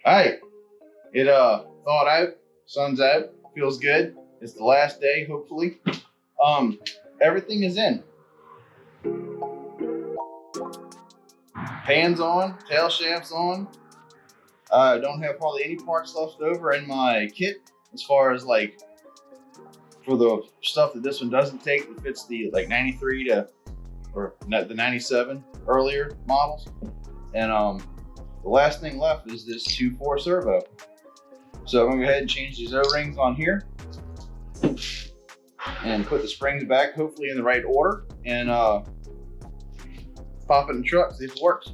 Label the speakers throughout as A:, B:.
A: Alright, it thawed out, sun's out, feels good. It's the last day, hopefully. Everything is in. Pan's on, tail shaft's on. I don't have hardly any parts left over in my kit as far as like for the stuff that this one doesn't take. It fits the like 93 to or the 97 earlier models. And the last thing left is this 2.4 servo. So I'm gonna go ahead and change these O-rings on here and put the springs back, hopefully in the right order, and pop it in the truck, see if it works.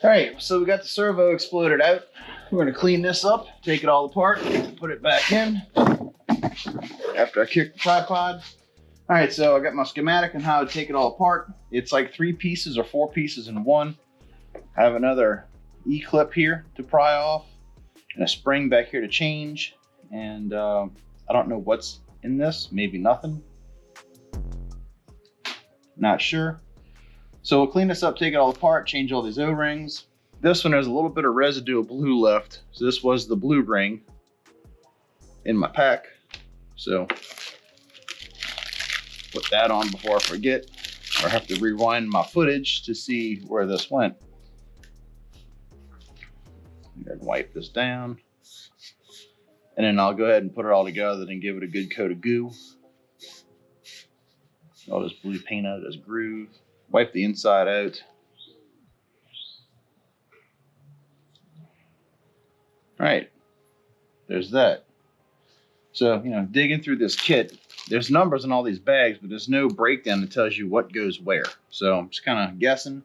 A: All right, so we got the servo exploded out. We're gonna clean this up, take it all apart, put it back in after I kick the tripod. All right, so I got my schematic on how to take it all apart. It's like 3 pieces or 4 pieces in one. I have another E-clip here to pry off and a spring back here to change. And I don't know what's in this, maybe nothing. Not sure. So we'll clean this up, take it all apart, change all these O-rings. This one has a little bit of residual blue left. So this was the blue ring in my pack. So put that on before I forget, or have to rewind my footage to see where this went. I'm gonna wipe this down. And then I'll go ahead and put it all together and give it a good coat of goo. All this blue paint out of this groove. Wipe the inside out. All right, there's that. So, digging through this kit, there's numbers in all these bags, but there's no breakdown that tells you what goes where. So I'm just kind of guessing.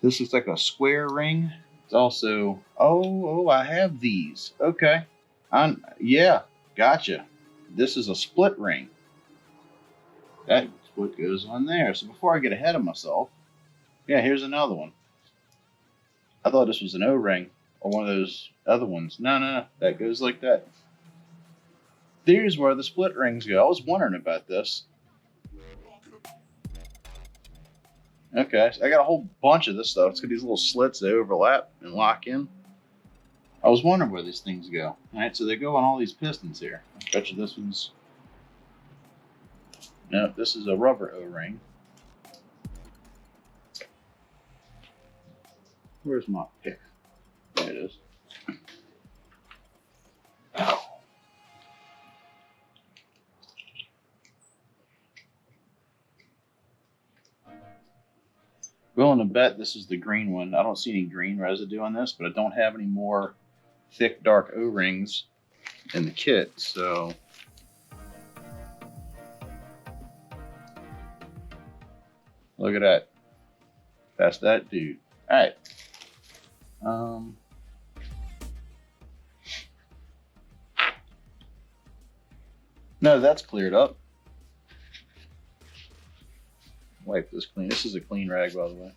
A: This looks like a square ring. It's also, oh, I have these. Okay. Yeah, gotcha. This is a split ring. That's what goes on there. So before I get ahead of myself, yeah, here's another one. I thought this was an O-ring or one of those other ones. No, that goes like that. There's where the split rings go. I was wondering about this. Okay, so I got a whole bunch of this stuff. It's got these little slits that overlap and lock in. I was wondering where these things go. All right, so they go on all these pistons here. I bet you this one's... No, this is a rubber O-ring. Where's my pick? There it is. Willing to bet this is the green one. I don't see any green residue on this, but I don't have any more thick, dark O-rings in the kit, so... Look at that. That's that dude. All right. No, that's cleared up. Wipe this clean. This is a clean rag, by the way.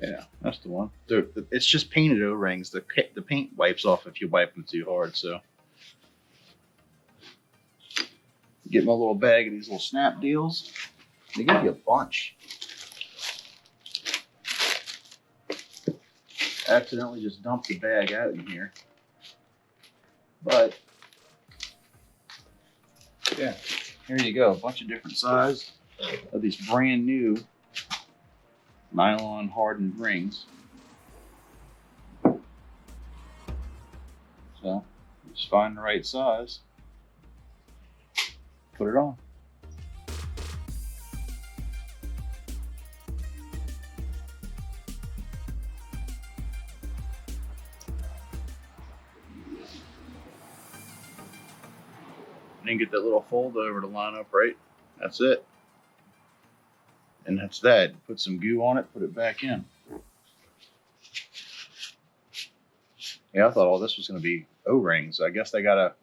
A: Yeah, that's the one. It's just painted O-rings. The paint wipes off if you wipe them too hard, so. Get my little bag of these little snap deals. They give you a bunch. Accidentally just dumped the bag out in here. But, yeah, here you go. A bunch of different sizes of these brand new nylon hardened rings. So, just find the right size. Put it on. And then get that little fold over to line up right. That's it. And that's that. Put some goo on it, put it back in. Yeah, I thought all this was going to be O-rings. I guess they gotta...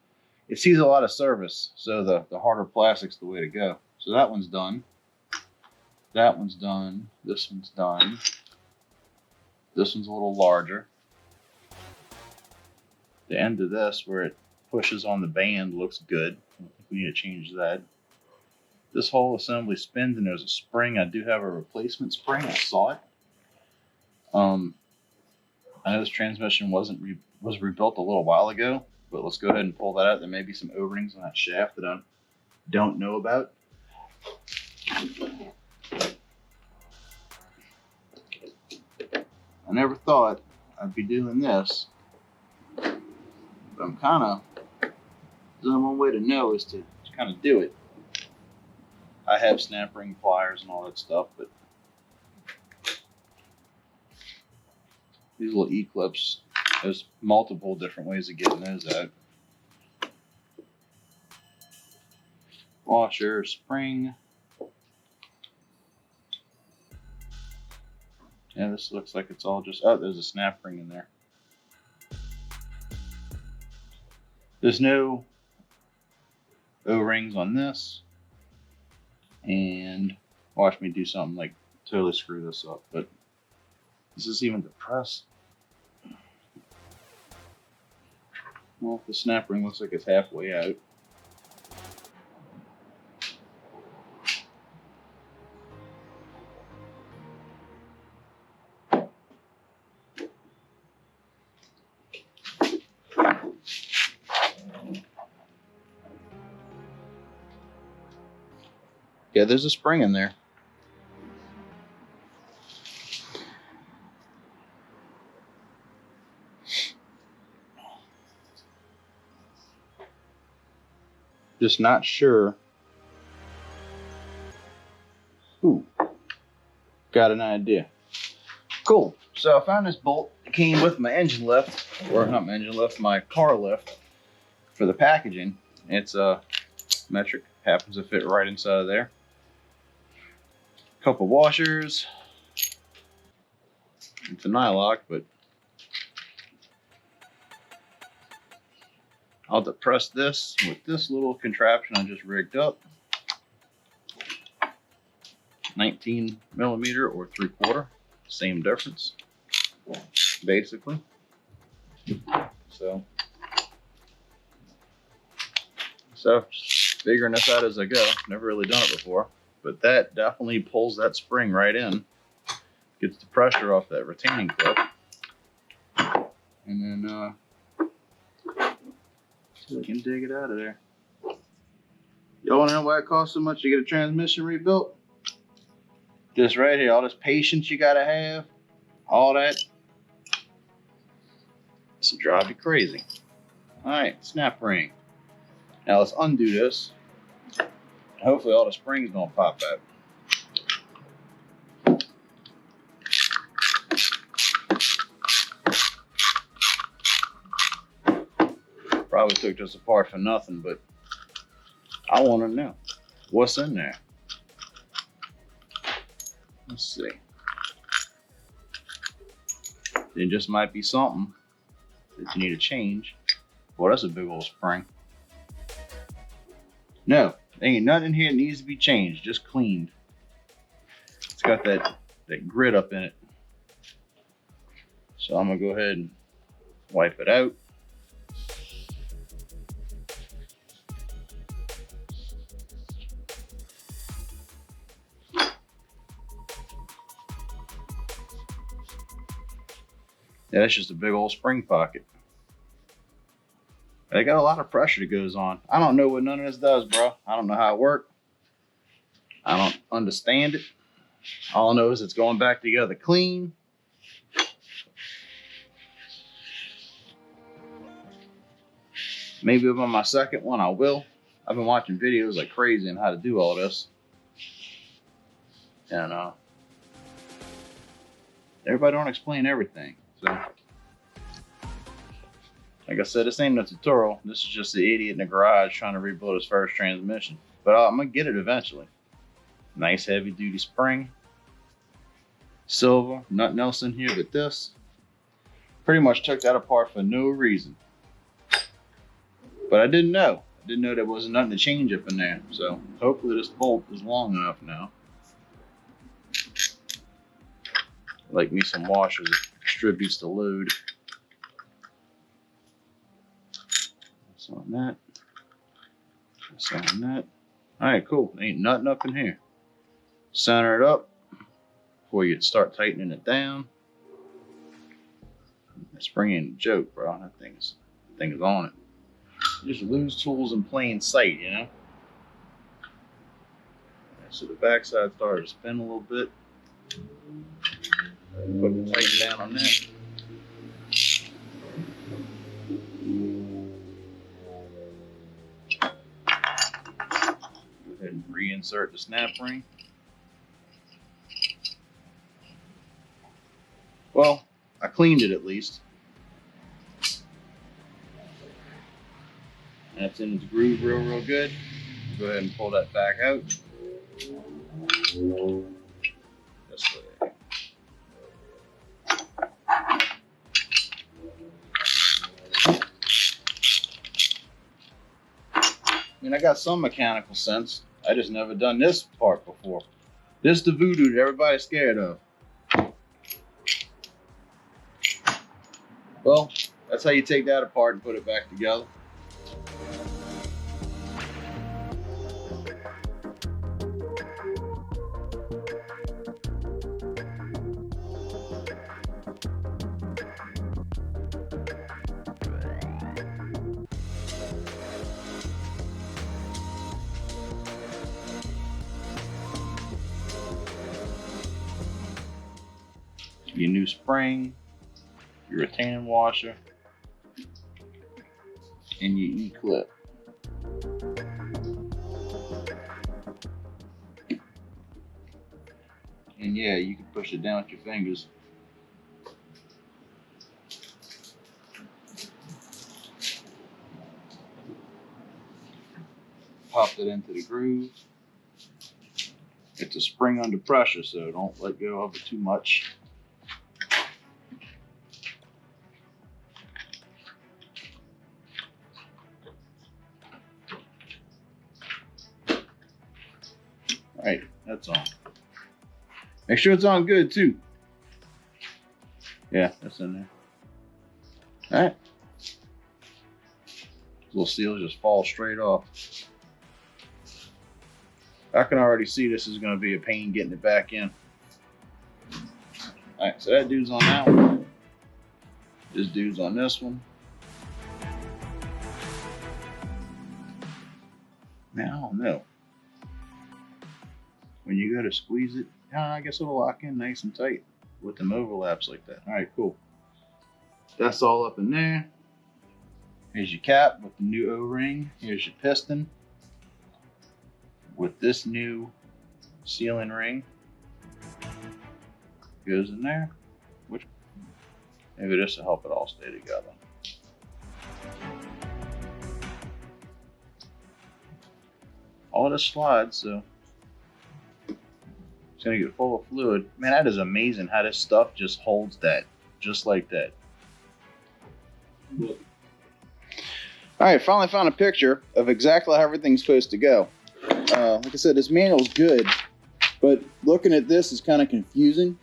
A: It sees a lot of service, so the harder plastic's the way to go. So that one's done. That one's done. This one's done. This one's a little larger. The end of this, where it pushes on the band, looks good. don't think we need to change that. This whole assembly spins and there's a spring. I do have a replacement spring. I saw it. I know this transmission was rebuilt a little while ago, but let's go ahead and pull that out. There may be some O-rings on that shaft that I don't know about. I never thought I'd be doing this, but I'm kind of, there's only one way to know is to kind of do it. I have snap ring pliers and all that stuff, but these little E-clips, there's multiple different ways of getting those out. Washer, spring. Yeah, this looks like it's all just, oh, there's a snap ring in there. There's no O-rings on this. And watch me do something like totally screw this up, but is this even depressed? Well, the snap ring looks like it's halfway out. Yeah, there's a spring in there. Just not sure. Ooh, got an idea. Cool. So I found this bolt that came with my engine lift, or not my engine lift, my car lift for the packaging. It's a metric, happens to fit right inside of there. Couple washers. It's a nylock, but I'll depress this with this little contraption I just rigged up. 19 millimeter or 3/4, same difference, basically. So figuring this out as I go. Never really done it before, but that definitely pulls that spring right in, gets the pressure off that retaining clip, and then so we can dig it out of there. Y'all wanna know why it costs so much to get a transmission rebuilt? This right here, all this patience you gotta have, all that, this will drive you crazy. All right, snap ring. Now let's undo this. Hopefully all the springs don't pop out. Probably took this apart for nothing, but I want to know what's in there. Let's see. There just might be something that you need to change. Boy, that's a big old spring. No, there ain't nothing in here that needs to be changed, just cleaned. It's got that grit up in it. So I'm gonna go ahead and wipe it out. Yeah, that's just a big old spring pocket. They got a lot of pressure that goes on. I don't know what none of this does, bro. I don't know how it works. I don't understand it. All I know is it's going back together clean. Maybe on my second one I will. I've been watching videos like crazy on how to do all this. And everybody don't explain everything. So, like I said, this ain't a tutorial. This is just the idiot in the garage trying to rebuild his first transmission. But I'm gonna get it eventually. Nice heavy duty spring. Silver, nothing else in here but this. Pretty much took that apart for no reason. But I didn't know. I didn't know there wasn't nothing to change up in there. So hopefully this bolt is long enough now. Like me some washers, it distributes the load. So on that. Center that. All right, cool. Ain't nothing up in here. Center it up before you start tightening it down. That spring ain't a joke, bro. That thing is on it. You just lose tools in plain sight, you know? So the backside started to spin a little bit. Put the tighten down on that. Go ahead and reinsert the snap ring. Well, I cleaned it at least. That's in its groove real good. Go ahead and pull that back out. This way. I mean, I got some mechanical sense. I just never done this part before. This is the voodoo that everybody's scared of. Well, that's how you take that apart and put it back together. Your new spring, your retaining washer, and your E-clip. And yeah, you can push it down with your fingers. Pop it into the groove. It's a spring under pressure, so don't let go of it too much. All right, that's on. Make sure it's on good too. Yeah, that's in there. All right. Little seals just fall straight off. I can already see this is going to be a pain getting it back in. All right, so that dude's on that one. This dude's on this one. Now, I don't know. When you go to squeeze it, I guess it'll lock in nice and tight with them overlaps like that. All right, cool. That's all up in there. Here's your cap with the new O-ring. Here's your piston with this new sealing ring. Goes in there. Which maybe this will help it all stay together. All this slides, so it's gonna get full of fluid. Man, that is amazing how this stuff just holds that, just like that. All right, finally found a picture of exactly how everything's supposed to go. Like I said, this manual's good, but looking at this is kind of confusing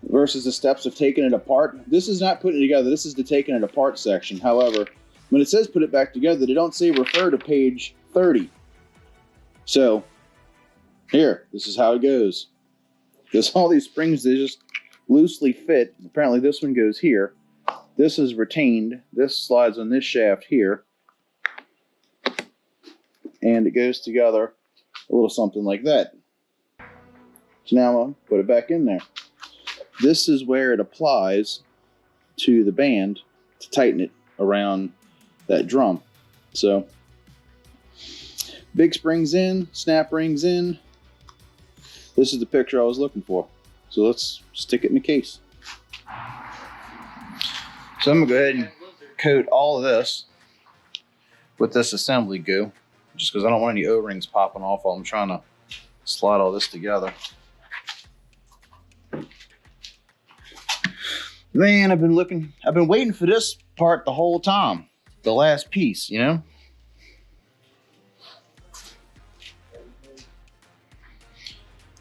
A: versus the steps of taking it apart. This is not putting it together. This is the taking it apart section. However, when it says put it back together, they don't say refer to page 30. So here, this is how it goes. Because all these springs, they just loosely fit. Apparently this one goes here. This is retained. This slides on this shaft here. And it goes together a little something like that. So now I'll put it back in there. This is where it applies to the band to tighten it around that drum. So big springs in, snap rings in. This is the picture I was looking for. So let's stick it in the case. So I'm gonna go ahead and coat all of this with this assembly goo, just because I don't want any O-rings popping off while I'm trying to slide all this together. Man, I've been waiting for this part the whole time. The last piece, you know?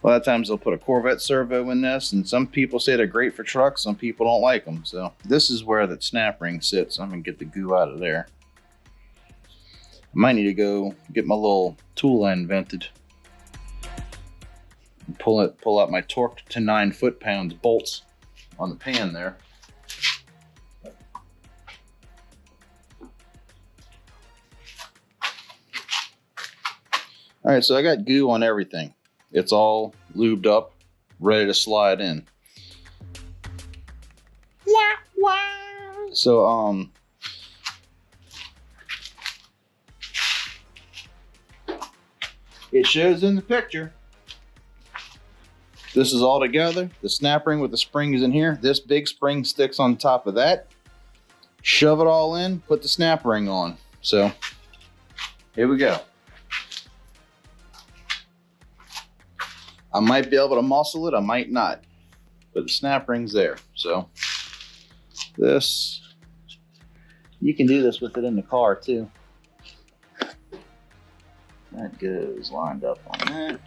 A: A lot of times they'll put a Corvette servo in this, and some people say they're great for trucks, some people don't like them. So this is where that snap ring sits. I'm gonna get the goo out of there. might need to go get my little tool I invented. Pull out my torqued to 9 foot-pounds bolts on the pan there. All right, so I got goo on everything. It's all lubed up, ready to slide in. So it shows in the picture. This is all together. The snap ring with the spring is in here. This big spring sticks on top of that. Shove it all in, put the snap ring on. So here we go. I might be able to muscle it, I might not, but the snap ring's there. So this, you can do this with it in the car too. That goes lined up on that.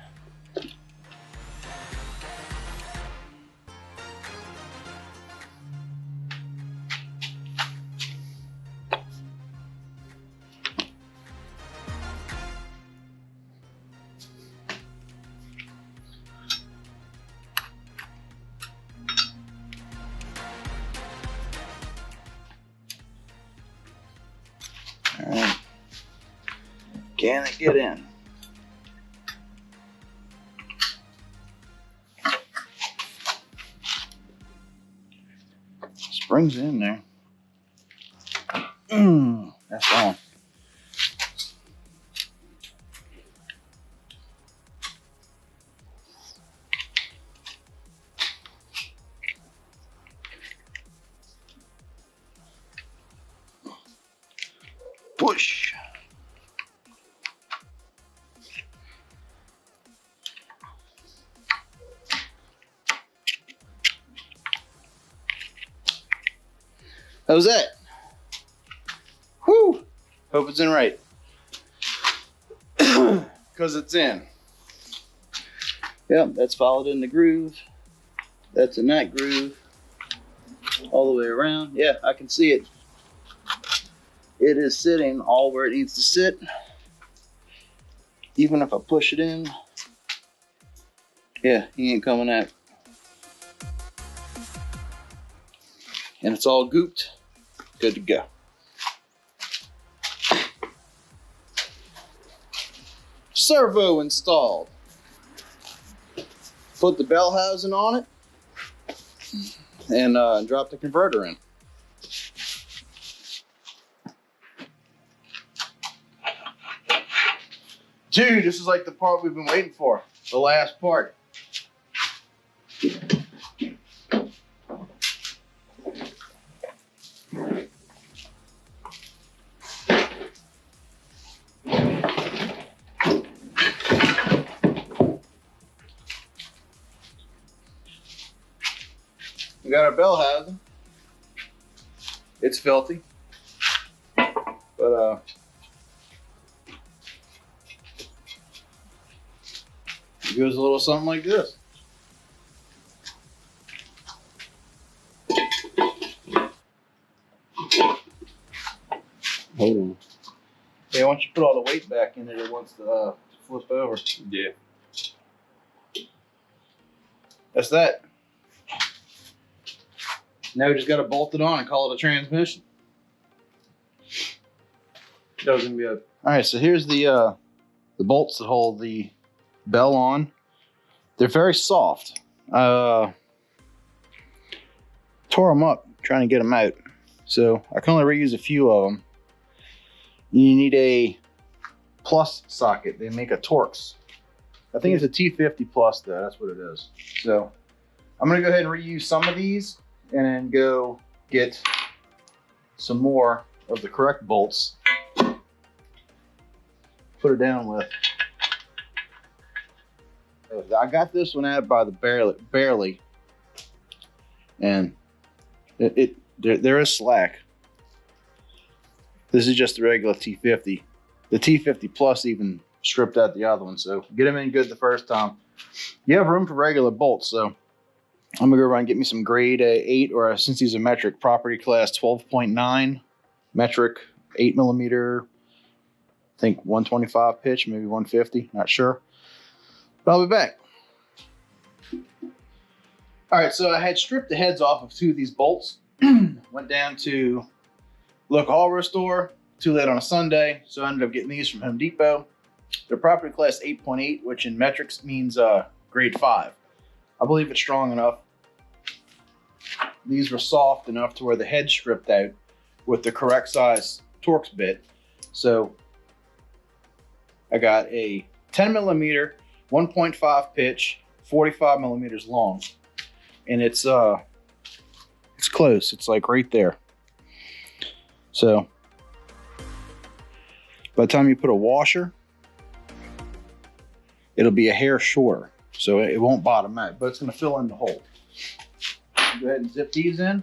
A: All right. Can it get in? Springs in there. That's on. Push. How's that? Whew. Hope it's in right. Because it's in. Yep, that's followed in the groove. That's in that groove. All the way around. Yeah, I can see it. It is sitting all where it needs to sit. Even if I push it in, yeah, he ain't coming out. And it's all gooped. Good to go. Servo installed. Put the bell housing on it and drop the converter in. Dude, this is like the part we've been waiting for. The last part. We got our bell housing. It's filthy, but it goes a little something like this. Hold on. Yeah, once you put all the weight back in it wants to flip over. Yeah. That's that. Now we just got to bolt it on and call it a transmission. That was gonna be a. All right, so here's the bolts that hold the bell on. They're very soft. Tore them up trying to get them out, so I can only reuse a few of them. You need a plus socket. They make a Torx. I think it's a T50 plus though. That's what it is. So I'm gonna go ahead and reuse some of these and then go get some more of the correct bolts. Put it down with. I got this one out by the barely, and there is slack. This is just the regular T50. The T50 plus even stripped out the other one, so get them in good the first time. You have room for regular bolts, so I'm gonna go around and get me some grade 8, or since these are metric, property class 12.9 metric 8mm I think 125 pitch, maybe 150, not sure. But I'll be back. All right, so I had stripped the heads off of 2 of these bolts. Went down to local hardware store, too late on a Sunday, so I ended up getting these from Home Depot. They're property class 8.8, which in metrics means grade 5. I believe it's strong enough. These were soft enough to where the head stripped out with the correct size Torx bit. So I got a 10 millimeter, 1.5 pitch, 45 millimeters long. And it's close. It's like right there. So by the time you put a washer, it'll be a hair shorter. So it won't bottom out, but it's gonna fill in the hole. Go ahead and zip these in.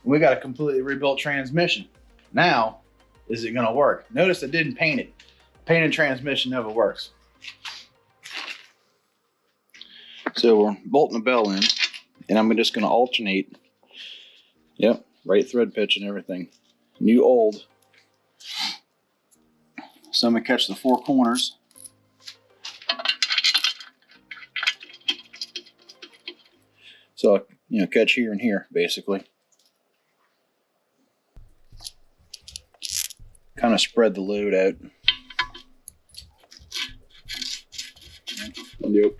A: We got a completely rebuilt transmission. Now, is it gonna work? Notice I didn't paint it. Painted transmission never works. So we're bolting the bell in, and I'm just gonna alternate. Yep, right thread pitch and everything. New, old. So I'm gonna catch the 4 corners. So, catch here and here, basically. Kind of spread the load out.
B: Yep.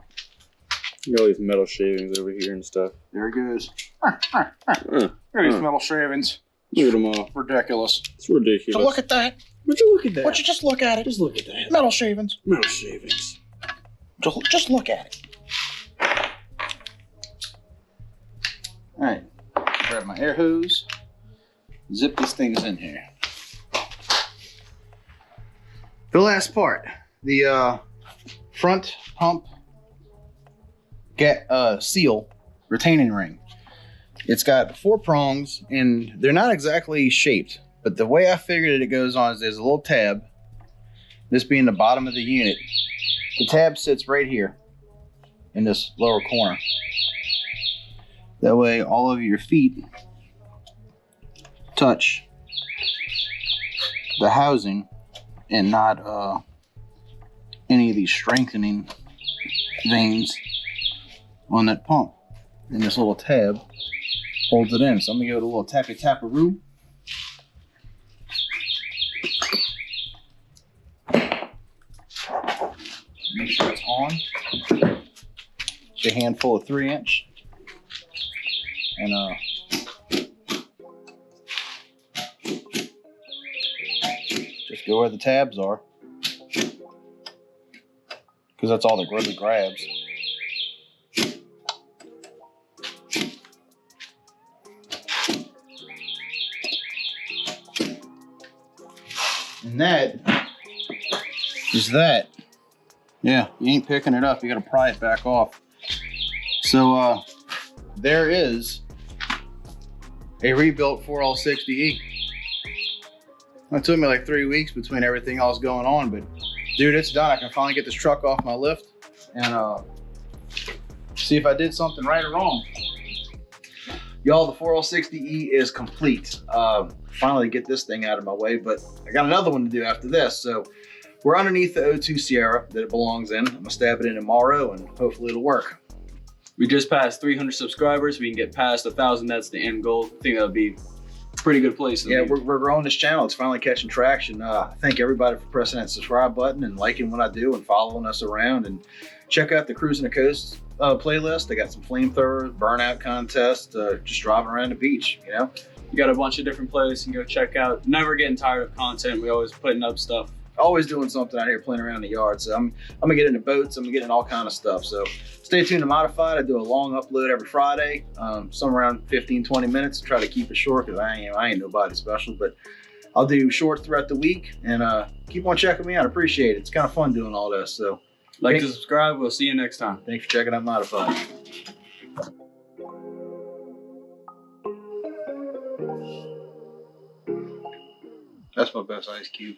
B: Got all these metal shavings over here and stuff.
A: There he goes. Look at these metal shavings.
B: Look at them all.
A: Ridiculous.
B: It's ridiculous.
A: So look at that.
B: Would you look at that?
A: Would you just look at it?
B: Just look at that.
A: Metal shavings.
B: Metal shavings.
A: Just look at it. All right. Grab my air hose. Zip these things in here. The last part. The front pump seal retaining ring. It's got 4 prongs, and they're not exactly shaped, but the way I figured it goes on is there's a little tab, this being the bottom of the unit. The tab sits right here in this lower corner. That way all of your feet touch the housing and not any of these strengthening veins on that pump. And this little tab holds it in. So I'm gonna give it a little tappy-tapparoo. Make sure it's on. It's a handful of 3-inch. And just go where the tabs are, because that's all that really grabs. And that is that. Yeah, you ain't picking it up. You got to pry it back off. So there is a rebuilt 4L60E. It took me like 3 weeks between everything else going on, but dude, it's done. I can finally get this truck off my lift and see if I did something right or wrong. Y'all, the 4L60E is complete. Finally get this thing out of my way, but I got another one to do after this. So we're underneath the O2 Sierra that it belongs in. I'm gonna stab it in tomorrow and hopefully it'll work.
C: We just passed 300 subscribers. We can get past 1,000. That's the end goal. I think that would be a pretty good place.
A: Yeah, we're growing this channel. It's finally catching traction. Thank everybody for pressing that subscribe button and liking what I do and following us around. And check out the Cruising the Coast playlist. I got some flamethrowers, burnout contest, just driving around the beach, you know?
C: You got a bunch of different playlists you can go check out. Never getting tired of content. We always putting up stuff.
A: Always doing something out here playing around the yard. So I'm gonna get into boats. I'm gonna get into all kind of stuff. So stay tuned to Modified. I do a long upload every Friday, somewhere around 15-20 minutes. Try to keep it short because I ain't nobody special, but I'll do shorts throughout the week and keep on checking me out. I appreciate it. It's kind of fun doing all this. So
C: like to subscribe. We'll see you next time.
A: Thanks for checking out Modified. That's my best ice cube.